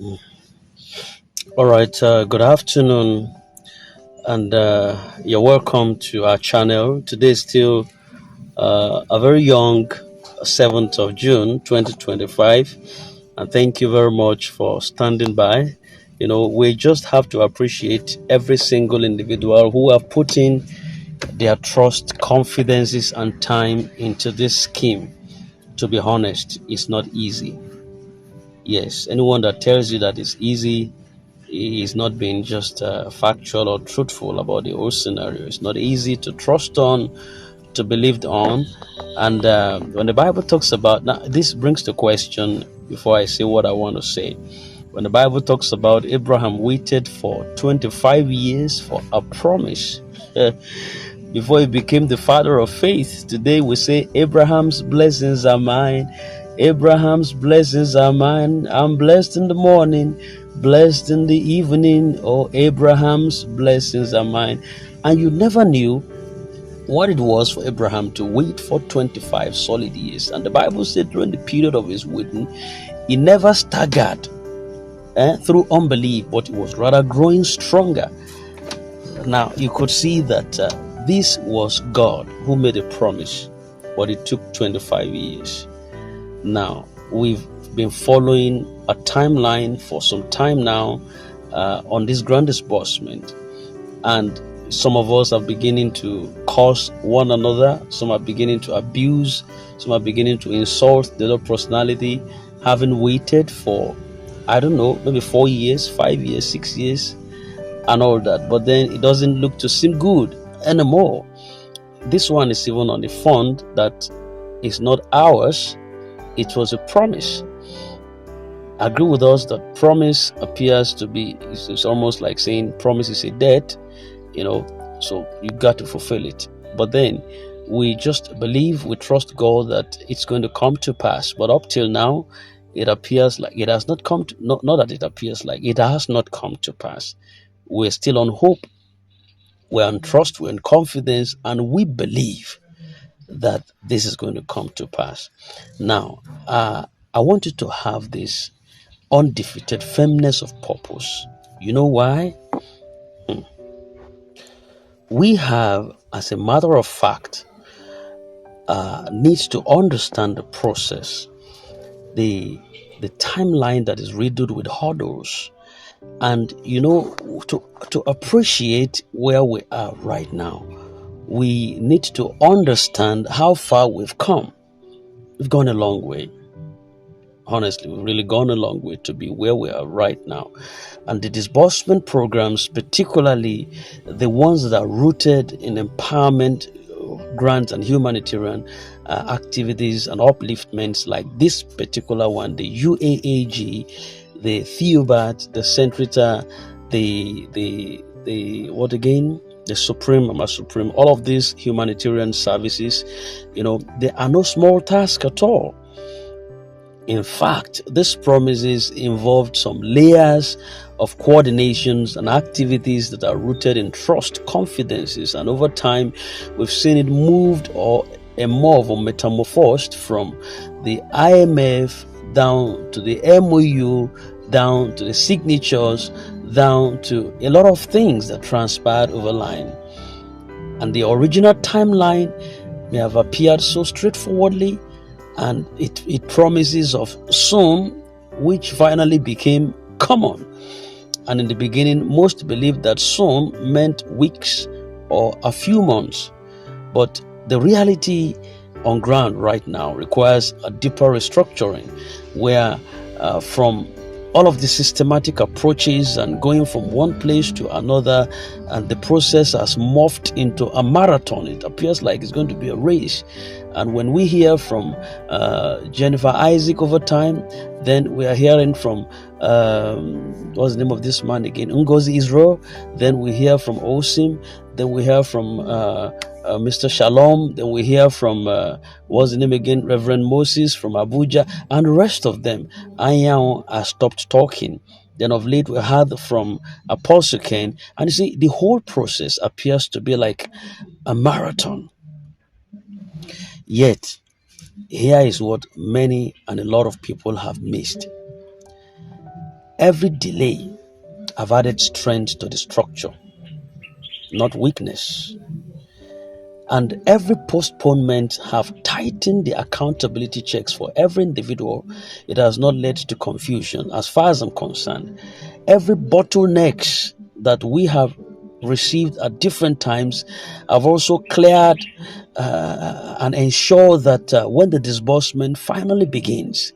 Mm. All right, good afternoon, and you're welcome to our channel. Today is still a very young 7th of June 2025, and thank you very much for standing by. We just have to appreciate every single individual who have put in their trust, confidences, and time into this scheme. To be honest, it's not easy. Yes, anyone that tells you that it's easy is not being just factual or truthful about the whole scenario. It's not easy to trust on, to believe on. And when the Bible talks about, now this brings the question before I say what I want to say. When the Bible talks about Abraham waited for 25 years for a promise before he became the father of faith. Today we say, Abraham's blessings are mine. Abraham's blessings are mine. I'm blessed in the morning, blessed in the evening. Oh, Abraham's blessings are mine. And you never knew what it was for Abraham to wait for 25 solid years. And the Bible said during the period of his waiting, he never staggered through unbelief, but he was rather growing stronger. Now, you could see that this was God who made a promise, but it took 25 years. Now, we've been following a timeline for some time now on this grand disbursement, and some of us are beginning to curse one another, some are beginning to abuse, some are beginning to insult the other personality, having waited for, I don't know, maybe 4 years, 5 years, 6 years, and all that, but then it doesn't look to seem good anymore. This one is even on a fund that is not ours, it was a promise. Agree with us that promise appears to be, it's almost like saying promise is a debt, so you got to fulfill it. But then we just believe, we trust God that it's going to come to pass. But up till now, it appears like it has not come to, not that it appears like it has not come to pass. We're still on hope, we're on trust, we're in confidence, and we believe that this is going to come to pass. Now, I want you to have this undefeated firmness of purpose. You know why? We have, as a matter of fact, needs to understand the process, the the timeline that is riddled with hurdles, and to appreciate where we are right now. We need to understand how far we've come. We've gone a long way. Honestly, we've really gone a long way to be where we are right now. And the disbursement programs, particularly the ones that are rooted in empowerment, grants, and humanitarian activities and upliftments, like this particular one, the UAAG, the Theobat, the Centrita, the what again? The Supreme, Supreme, all of these humanitarian services, they are no small task at all. In fact, these promises involved some layers of coordinations and activities that are rooted in trust, confidences, and over time, we've seen it moved or evolved or metamorphosed from the IMF down to the MOU, down to the signatures, down to a lot of things that transpired over line. And the original timeline may have appeared so straightforwardly, and it promises of soon, which finally became common. And in the beginning, most believed that soon meant weeks or a few months. But the reality on ground right now requires a deeper restructuring, where from all of the systematic approaches and going from one place to another, and the process has morphed into a marathon. It appears like it's going to be a race. And when we hear from Jennifer Isaac over time, then we are hearing from what's the name of this man again, Ngozi Israel. Then we hear from Osim. Then we hear from Mr. Shalom. Then we hear from what's the name again, Reverend Moses from Abuja, and the rest of them. Anyan has stopped talking. Then of late we heard from Apostle Ken, and you see the whole process appears to be like a marathon. Yet here is what many and a lot of people have missed. Every delay, I've added strength to the structure, not weakness. And every postponement have tightened the accountability checks for every individual. It has not led to confusion. As far as I'm concerned, every bottlenecks that we have received at different times have also cleared and ensure that when the disbursement finally begins,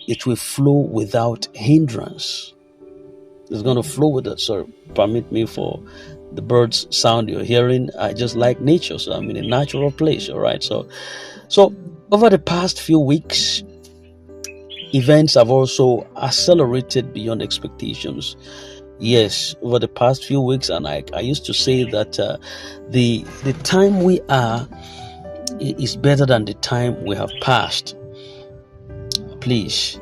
it will flow without hindrance. It's going to flow with it. So permit me for the birds sound you're hearing. I just like nature, so I'm in a natural place. All right. So over the past few weeks, events have also accelerated beyond expectations. Yes, over the past few weeks, and I used to say that the time we are is better than the time we have passed. Please,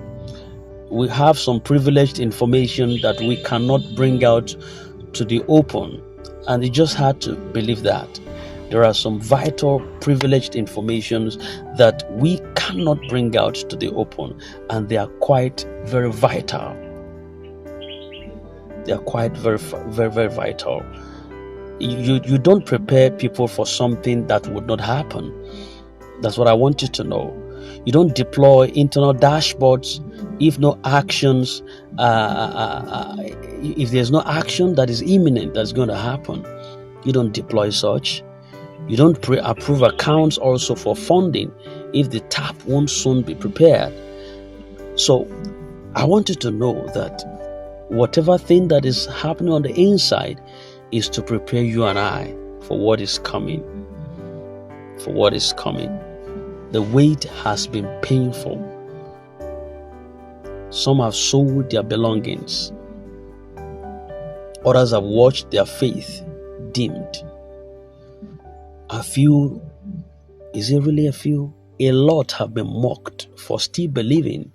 we have some privileged information that we cannot bring out to the open, and you just had to believe that. There are some vital privileged informations that we cannot bring out to the open, and they are quite very vital. They are quite very vital. You don't prepare people for something that would not happen. That's what I want you to know. You don't deploy internal dashboards if no actions, if there's no action that is imminent that's going to happen. You don't deploy such. You don't approve accounts also for funding if the tap won't soon be prepared. So I want you to know that whatever thing that is happening on the inside is to prepare you and I for what is coming. For what is coming. The wait has been painful. Some have sold their belongings. Others have watched their faith dimmed. A few, is it really a few? A lot have been mocked for still believing.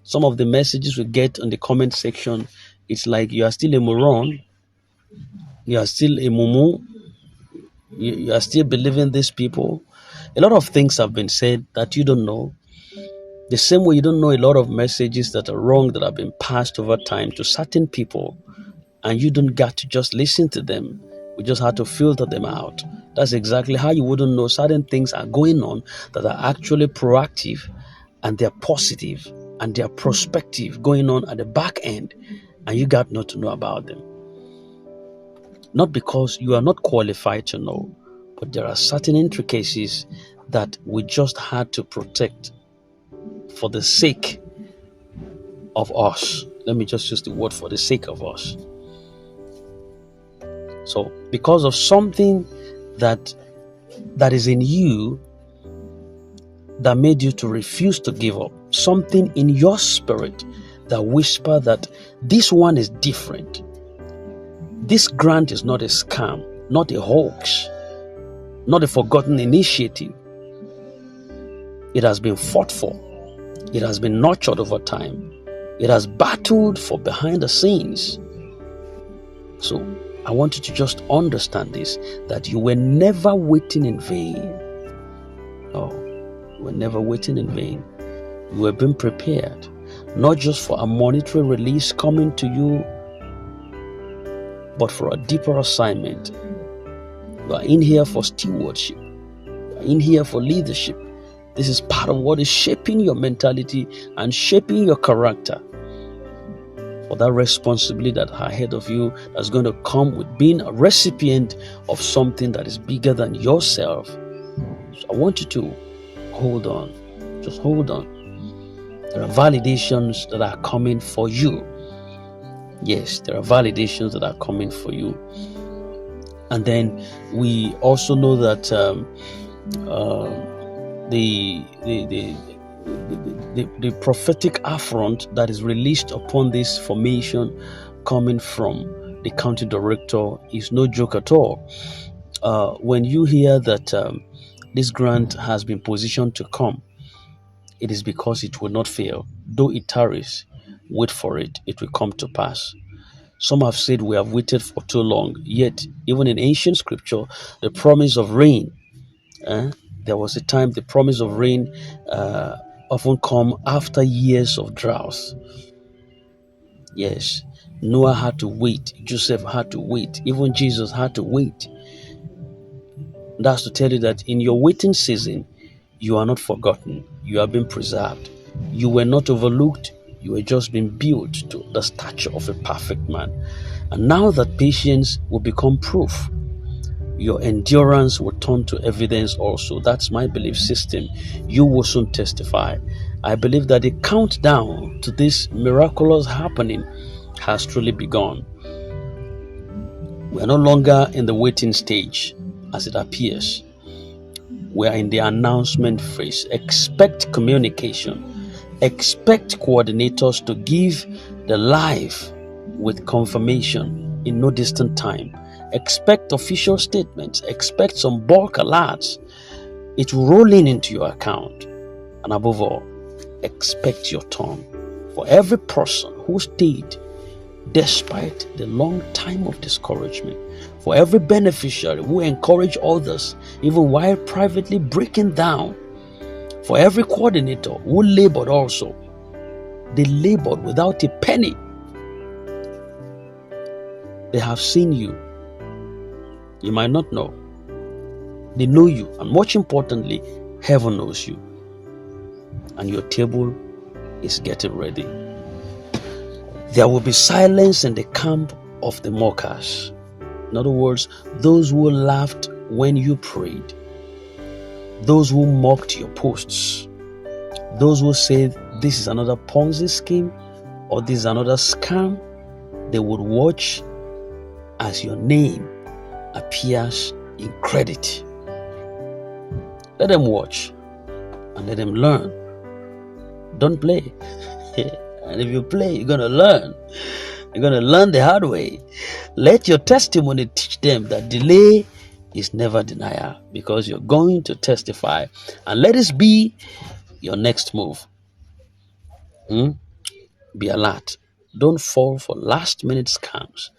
Some of the messages we get on the comment section, it's like you are still a moron, you are still a mumu, you are still believing these people. A lot of things have been said that you don't know. The same way you don't know a lot of messages that are wrong that have been passed over time to certain people, and you don't get to just listen to them. We just have to filter them out. That's exactly how you wouldn't know certain things are going on that are actually proactive and they're positive and they're prospective going on at the back end, and you got not to know about them. Not because you are not qualified to know, but there are certain intricacies that we just had to protect for the sake of us. Let me just use the word for the sake of us. So because of something that is in you that made you to refuse to give up, something in your spirit that whisper that this one is different. This grant is not a scam, not a hoax, not a forgotten initiative. It has been fought for. It has been nurtured over time. It has battled for behind the scenes. So I want you to just understand this, that you were never waiting in vain. No, you were never waiting in vain. You were being prepared, not just for a monetary release coming to you, but for a deeper assignment. You are in here for stewardship. You are in here for leadership. This is part of what is shaping your mentality and shaping your character. For that responsibility that ahead of you that's going to come with being a recipient of something that is bigger than yourself. So I want you to hold on. Just hold on. There are validations that are coming for you. Yes, there are validations that are coming for you. And then we also know that the prophetic affront that is released upon this formation coming from the county director is no joke at all. When you hear that this grant has been positioned to come, it is because it will not fail. Though it tarries, wait for it, it will come to pass. Some have said we have waited for too long, yet even in ancient scripture, the promise of rain, there was a time the promise of rain often come after years of drought. Yes, Noah had to wait. Joseph had to wait. Even Jesus had to wait. That's to tell you that in your waiting season, you are not forgotten. You are being preserved. You were not overlooked. You were just being built to the stature of a perfect man. And now that patience will become proof, your endurance will turn to evidence also. That's my belief system. You will soon testify. I believe that the countdown to this miraculous happening has truly begun. We are no longer in the waiting stage as it appears. We are in the announcement phase. Expect communication. Expect coordinators to give the live with confirmation in no distant time. Expect official statements. Expect some bulk alerts. It's rolling into your account. And above all, expect your turn. For every person who stayed despite the long time of discouragement, for every beneficiary who encouraged others even while privately breaking down, for every coordinator who labored also, they labored without a penny. They have seen you. You might not know. They know you. And much importantly, heaven knows you. And your table is getting ready. There will be silence in the camp of the mockers. In other words, those who laughed when you prayed, those who mocked your posts, those who said this is another Ponzi scheme or this is another scam, they would watch as your name appears in credit. Let them watch and let them learn. Don't play. And if you play, you're going to learn. You're going to learn the hard way. Let your testimony teach them that delay is never denial, because you're going to testify. And let this be your next move. Be alert. Don't fall for last minute scams.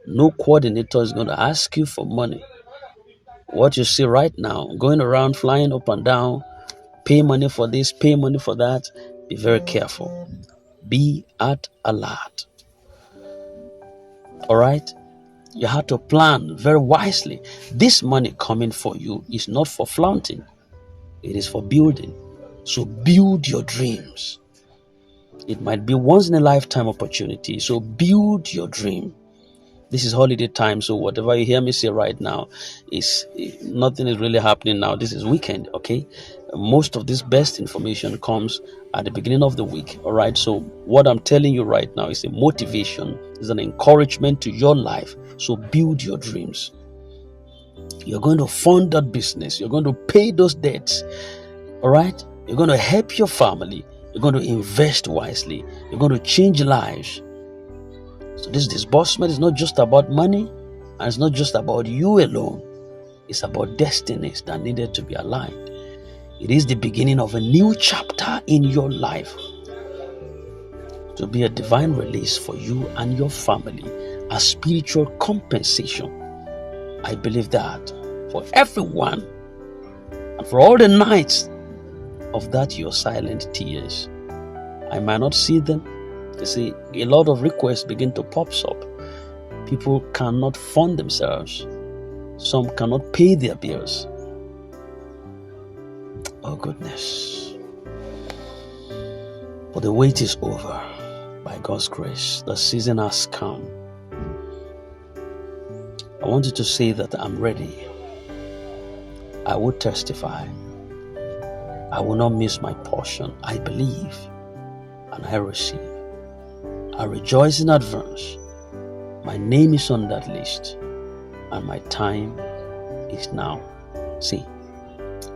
No coordinator is going to ask you for money. What you see right now, going around flying up and down, pay money for this, pay money for that, be very careful. Be at alert. All right? You have to plan very wisely. This money coming for you is not for flaunting. It is for building. So build your dreams. It might be once in a lifetime opportunity. So build your dream. This is holiday time, so whatever you hear me say right now is nothing is really happening now. This is weekend, okay? Most of this best information comes at the beginning of the week, all right? So what I'm telling you right now is a motivation, is an encouragement to your life. So build your dreams. You're going to fund that business. You're going to pay those debts, all right? You're going to help your family. You're going to invest wisely. You're going to change lives. So this disbursement is not just about money, and it's not just about you alone. It's about destinies that needed to be aligned. It is the beginning of a new chapter in your life, to be a divine release for you and your family, a spiritual compensation. I believe that for everyone and for all the nights of that your silent tears. I might not see them. You see, a lot of requests begin to pop up. People cannot fund themselves. Some cannot pay their bills. Oh goodness. But the wait is over. By God's grace, the season has come. I want you to say that I'm ready. I will testify. I will not miss my portion. I believe and I receive. I rejoice in advance. My name is on that list and my time is now. See,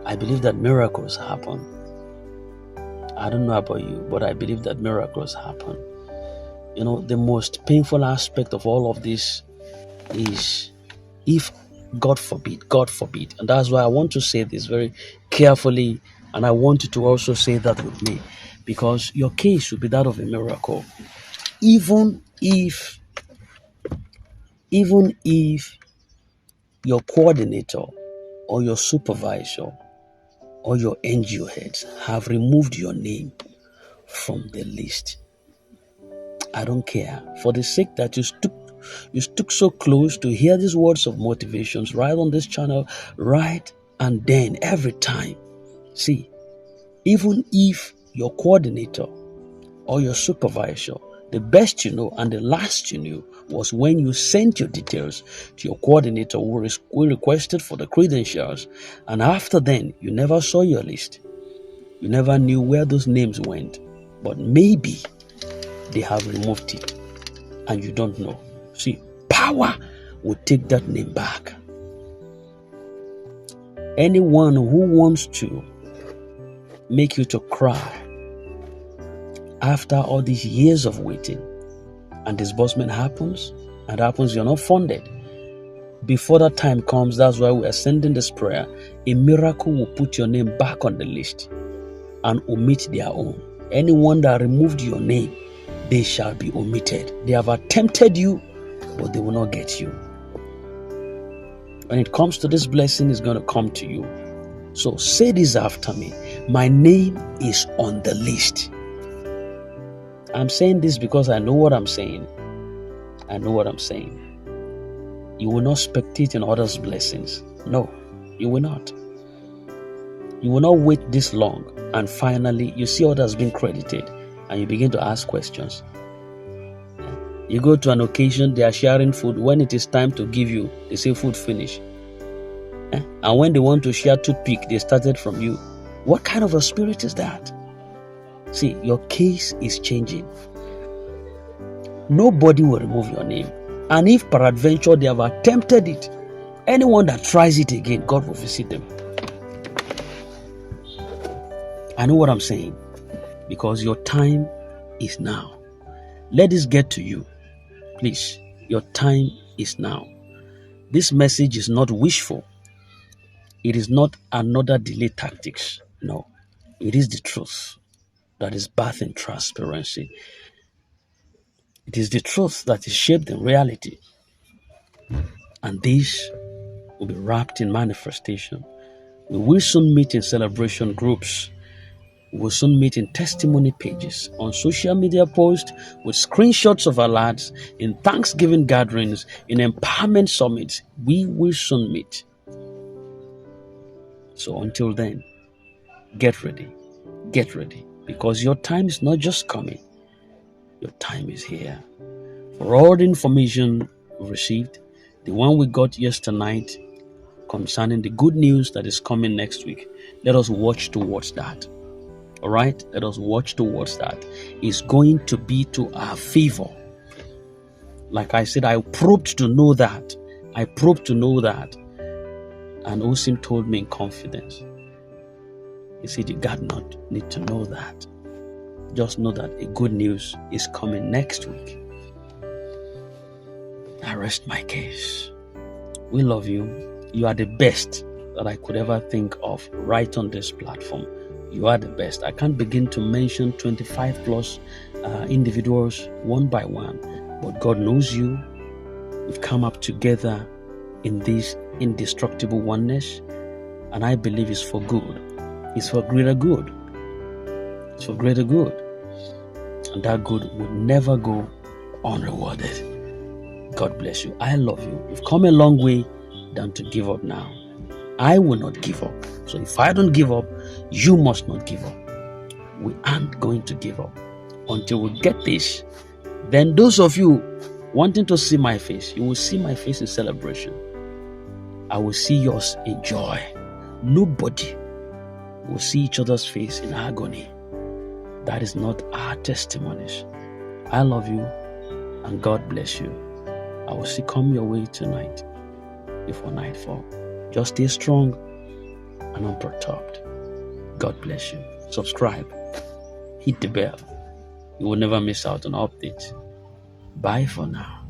I believe that miracles happen. I don't know about you, but I believe that miracles happen. You know, the most painful aspect of all of this is if God forbid, and that's why I want to say this very carefully, and I want you to also say that with me, because your case should be that of a miracle. Even if your coordinator or your supervisor or your NGO heads have removed your name from the list, I don't care. For the sake that you stuck so close to hear these words of motivations right on this channel, right and then every time. See, even if your coordinator or your supervisor, the best you know and the last you knew was when you sent your details to your coordinator who requested for the credentials, and after then you never saw your list. You never knew where those names went, but maybe they have removed it and you don't know. See, power will take that name back. Anyone who wants to make you to cry after all these years of waiting and disbursement happens, and happens you're not funded, before that time comes, that's why we are sending this prayer. A miracle will put your name back on the list and omit their own. Anyone that removed your name, they shall be omitted. They have attempted you, but they will not get you. When it comes to this blessing, it's going to come to you. So say this after me. My name is on the list. I'm saying this because I know what I'm saying. I know what I'm saying. You will not spectate in others' blessings. No, you will not. You will not wait this long and finally you see others being credited and you begin to ask questions. You go to an occasion, they are sharing food. When it is time to give you, they say food finish. And when they want to share toothpick, they started from you. What kind of a spirit is that? See, your case is changing. Nobody will remove your name. And if peradventure they have attempted it, anyone that tries it again, God will visit them. I know what I'm saying, because your time is now. Let this get to you. Please, your time is now. This message is not wishful. It is not another delay tactics. No, it is the truth that is birthing transparency. It is the truth that is shaped in reality. And this will be wrapped in manifestation. We will soon meet in celebration groups. We will soon meet in testimony pages, on social media posts, with screenshots of alerts, in Thanksgiving gatherings, in empowerment summits. We will soon meet. So until then, get ready, because your time is not just coming, your time is here. For all the information we received, the one we got yesterday night concerning the good news that is coming next week, let us watch towards that. All right, let us watch towards that. It's going to be to our favor. Like I said, I probed to know that. And Osim told me in confidence. He said, you got not need to know that. Just know that a good news is coming next week. I rest my case. We love you. You are the best that I could ever think of right on this platform. You are the best. I can't begin to mention 25 plus individuals one by one, but God knows you. We've come up together in this indestructible oneness, and I believe it's for good. It's for greater good. It's for greater good. And that good will never go unrewarded. God bless you. I love you. We've come a long way than to give up now. I will not give up. So if I don't give up, you must not give up. We aren't going to give up until we get this. Then those of you wanting to see my face, you will see my face in celebration. I will see yours in joy. Nobody will see each other's face in agony. That is not our testimonies. I love you and God bless you. I will see come your way tonight before nightfall. Just stay strong and unperturbed. God bless you. Subscribe. Hit the bell. You will never miss out on updates. Bye for now.